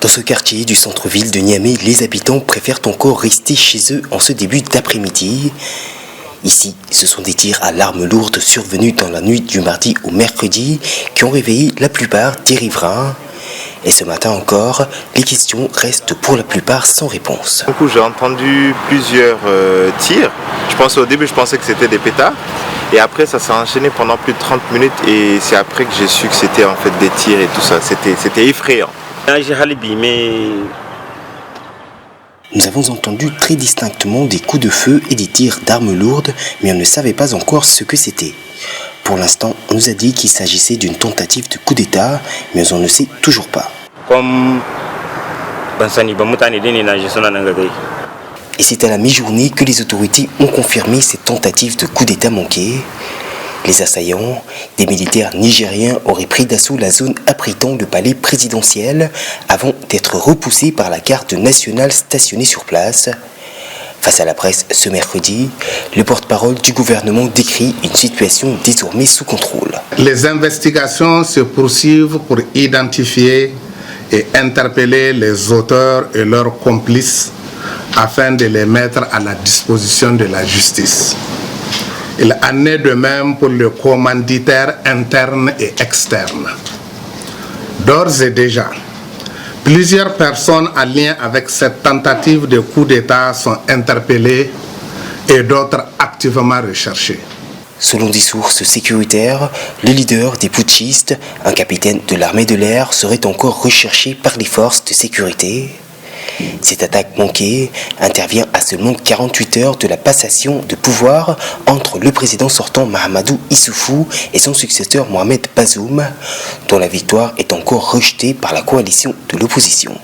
Dans ce quartier du centre-ville de Niamey, les habitants préfèrent encore rester chez eux en ce début d'après-midi. Ici, ce sont des tirs à l'arme lourde survenus dans la nuit du mardi au mercredi qui ont réveillé la plupart des riverains. Et ce matin encore, les questions restent pour la plupart sans réponse. Du coup, j'ai entendu plusieurs tirs. Au début, je pensais que c'était des pétards. Et après, ça s'est enchaîné pendant plus de 30 minutes. Et c'est après que j'ai su que c'était en fait des tirs et tout ça. C'était effrayant. Nous avons entendu très distinctement des coups de feu et des tirs d'armes lourdes, mais on ne savait pas encore ce que c'était. Pour l'instant, on nous a dit qu'il s'agissait d'une tentative de coup d'État, mais on ne sait toujours pas. Et c'est à la mi-journée que les autorités ont confirmé cette tentative de coup d'État manquée. Les assaillants, des militaires nigériens, auraient pris d'assaut la zone abritant le palais présidentiel avant d'être repoussés par la garde nationale stationnée sur place. Face à la presse ce mercredi, le porte-parole du gouvernement décrit une situation désormais sous contrôle. Les investigations se poursuivent pour identifier et interpeller les auteurs et leurs complices afin de les mettre à la disposition de la justice. Il en est de même pour les commanditaires internes et externes. D'ores et déjà, plusieurs personnes en lien avec cette tentative de coup d'État sont interpellées et d'autres activement recherchées. Selon des sources sécuritaires, le leader des putschistes, un capitaine de l'armée de l'air, serait encore recherché par les forces de sécurité. Cette attaque manquée intervient à seulement 48 heures de la passation de pouvoir entre le président sortant Mahamadou Issoufou et son successeur Mohamed Bazoum, dont la victoire est encore rejetée par la coalition de l'opposition.